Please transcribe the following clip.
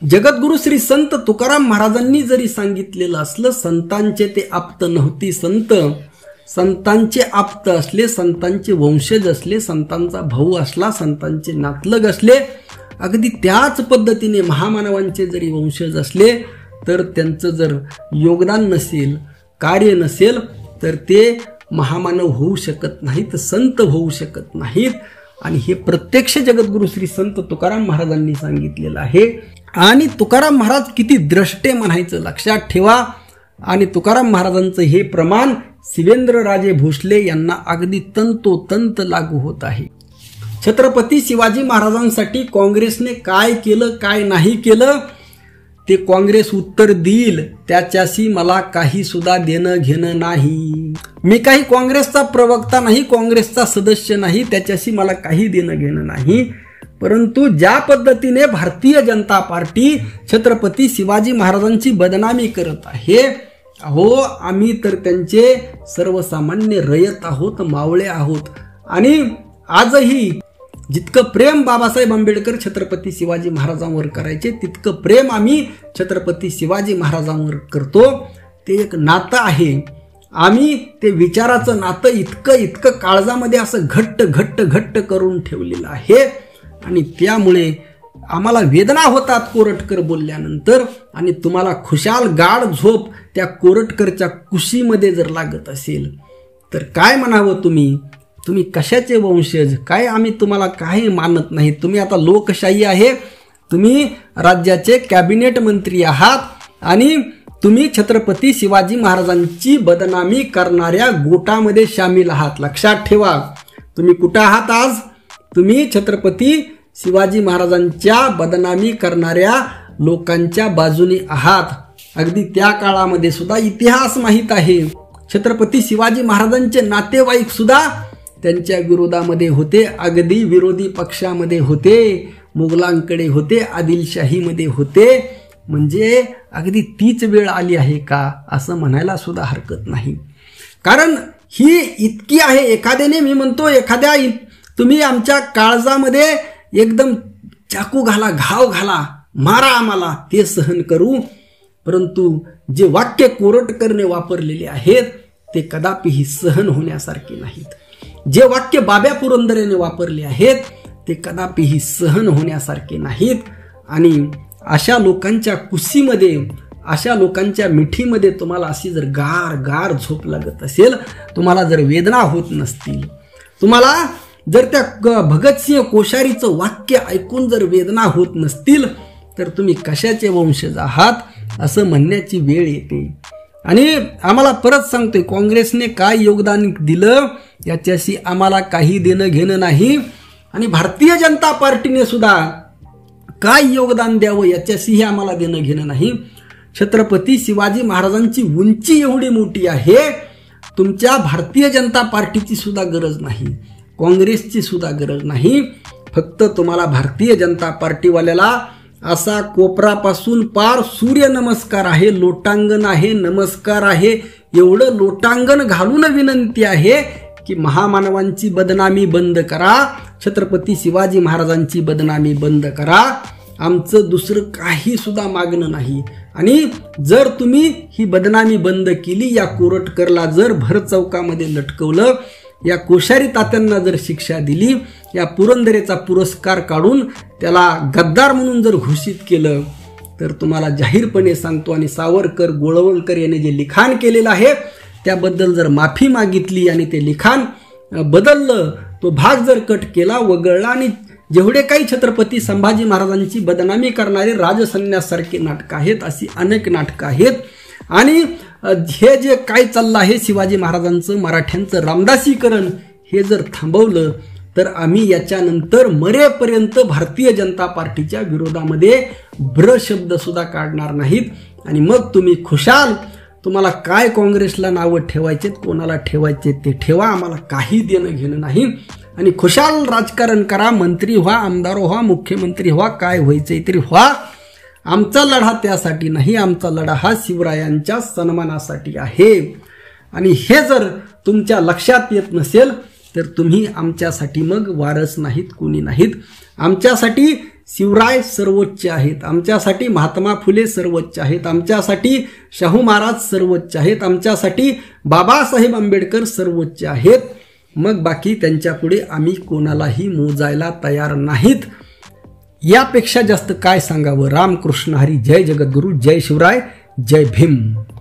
जगद्गुरु श्री संत तुकाराम महाराजांनी जरी सांगितलेलं असलं, संतांचे ते आप्त नव्हती संत, संतांचे आप्त असले, संतांचे वंशज असले, संतांचा भाऊ असला, संतांचे नातलग असले, अगदी त्याच पद्धतीने महामानवांचे जरी वंशज असले तर त्यांचं जर योगदान नसेल, कार्य नसेल तर ते महामानव होऊ शकत नाहीत, संत होऊ शकत नाहीत. आणि हे प्रत्यक्ष जगद्गुरु श्री संत तुकाराम महाराजांनी सांगितलेलं आहे. आणि तुकाराम महाराज किती द्रष्टे म्हणायचं लक्षात ठेवा. आणि तुकाराम महाराजांचं हे प्रमाण शिवेंद्रराजे भोसले यांना अगदी तंतोतंत लागू होत आहे. छत्रपती शिवाजी महाराजांसाठी काँग्रेसने काय केलं काय नाही केलं ते काँग्रेस उत्तर देईल, त्याच्याशी मला काही सुद्धा देणं घेणं नाही. मी काही काँग्रेसचा प्रवक्ता नाही, काँग्रेसचा सदस्य नाही, त्याच्याशी मला काही देणं घेणं नाही. परंतु ज्या पद्धतीने भारतीय जनता पार्टी छत्रपती शिवाजी महाराजांची बदनामी करत आहे, अहो आम्ही तर त्यांचे सर्वसामान्य रयत आहोत, मावळे आहोत. आणि आजही जितकं प्रेम बाबासाहेब आंबेडकर छत्रपती शिवाजी महाराजांवर करायचे तितकं प्रेम आम्ही छत्रपती शिवाजी महाराजांवर करतो. ते एक नातं आहे. आम्ही ते विचाराचं नातं इतकं काळजामध्ये असं घट्ट करून ठेवलेलं आहे. आणि त्यामुळे आम्हाला वेदना होतात कोरटकर बोलल्यानंतर. आणि तुम्हाला खुशाल गाढ झोप त्या कोरटकरच्या कुशीमध्ये जर लागत असेल तर काय म्हणावं, तुम्ही कशाचे वंशज काय, आम्ही तुम्हाला काही मानत नाही. तुम्ही आता लोकशाही आहे, तुम्ही राज्याचे कॅबिनेट मंत्री आहात आणि तुम्ही छत्रपती शिवाजी महाराजांची बदनामी करणाऱ्या गोटामध्ये सामील आहात. लक्षात ठेवा, तुम्ही कुठं आहात आज? तुम्ही छत्रपती शिवाजी महाराजांच्या बदनामी करणाऱ्या लोकांच्या बाजूने आहात. अगदी त्या काळामध्ये सुद्धा इतिहास माहीत आहे. छत्रपती शिवाजी महाराजांचे नातेवाईक सुद्धा त्यांच्या विरोधामध्ये होते, अगदी विरोधी पक्षामध्ये होते, मुघलांकडे होते, आदिलशाहीमध्ये होते. म्हणजे अगदी तीच वेळ आली आहे का असं म्हणायला सुद्धा हरकत नाही. कारण ही इतकी आहे, एखाद्याने मी म्हणतो एखाद्या तुम्ही आमच्या काळजामध्ये एकदम चाकू घाला, घाव घाला, मारा आम्हाला, ते सहन करू. परंतु जे वाक्य कोरटकरने वापरलेले आहेत ते कदापिही सहन होण्यासारखे नाहीत. जे वाक्य बाब्या पुरंदरेने वापरले आहेत ते कदापिही सहन होण्यासारखे नाहीत. आणि अशा लोकांच्या कुशीमध्ये, अशा लोकांच्या मिठीमध्ये तुम्हाला अशी जर गार झोप लागत असेल, तुम्हाला जर वेदना होत नसतील, तुम्हाला जर त्या भगतसिंह कोश्यारीचं वाक्य ऐकून जर वेदना होत नसतील तर तुम्ही कशाचे वंशज आहात असं म्हणण्याची वेळ येते. आणि आम्हाला परत सांगतोय, काँग्रेसने काय योगदान दिलं याच्याशी आम्हाला काही देणं घेणं नाही. आणि भारतीय जनता पार्टीने सुद्धा काय योगदान द्यावं याच्याशीही आम्हाला देणं घेणं नाही. छत्रपती शिवाजी महाराजांची उंची एवढी मोठी आहे, तुमच्या भारतीय जनता पार्टीची सुद्धा गरज नाही, काँग्रेसची सुद्धा गरज नाही. फक्त तुम्हाला भारतीय जनता पार्टीवाल्याला असा कोपरापासून पार सूर्य नमस्कार आहे, लोटांगण आहे, नमस्कार आहे, एवढं लोटांगण घालून विनंती आहे की महामानवांची बदनामी बंद करा, छत्रपती शिवाजी महाराजांची बदनामी बंद करा. आमचं दुसरं काही सुद्धा मागणं नाही. आणि जर तुम्ही ही बदनामी बंद केली, या कोरटकरला जर भर चौकामध्ये लटकवलं, या कोश्यारी तात्यांना जर शिक्षा दिली, या पुरंदरेचा पुरस्कार काढून त्याला गद्दार म्हणून जर घोषित केलं तर तुम्हाला जाहीरपणे सांगतो, आणि सावरकर गोळवलकर यांनी जे लिखाण केलेलं आहे त्याबद्दल जर माफी मागितली आणि ते लिखाण बदललं, तो भाग जर कट केला, वगळला, आणि जेवढे काही छत्रपती संभाजी महाराजांची बदनामी करणारे राजसन्यासारखे नाटकं आहेत, अशी अनेक नाटकं आहेत. आणि हे जे काय चाललं आहे शिवाजी महाराजांचं मराठ्यांचं रामदासीकरण, हे जर थांबवलं तर आम्ही याच्यानंतर मरेपर्यंत भारतीय जनता पार्टीच्या विरोधामध्ये ब्र शब्द सुद्धा काढणार नाहीत. आणि मग तुम्ही खुशाल, तुम्हाला काय काँग्रेसला नावं ठेवायचेत, कोणाला ठेवायचे ते ठेवा, आम्हाला काही देणं घेणं नाही. आणि खुशाल राजकारण करा, मंत्री व्हा, आमदार व्हा, मुख्यमंत्री व्हा, काय व्हायचंय तरी व्हा. आमचा लढा त्यासाठी नाही, आमचा लढा हा शिवरायांच्या सन्मानासाठी आहे. आणि हे जर तुमच्या लक्षात येत नसेल तर तुम्ही आमच्यासाठी मग वारस नाहीत, कोणी नाहीत. आमच्यासाठी शिवराय सर्वोच्च आहेत, आमच्यासाठी महात्मा फुले सर्वोच्च आहेत, आमच्यासाठी शाहू महाराज सर्वोच्च आहेत, आमच्यासाठी बाबासाहेब आंबेडकर सर्वोच्च आहेत, मग बाकी त्यांच्यापुढे आम्ही कोणालाही मोजायला तयार नाहीत. यापेक्षा जास्त काय सांगावं. रामकृष्ण हरी. जय जगद्गुरु. जय शिवराय. जय भीम.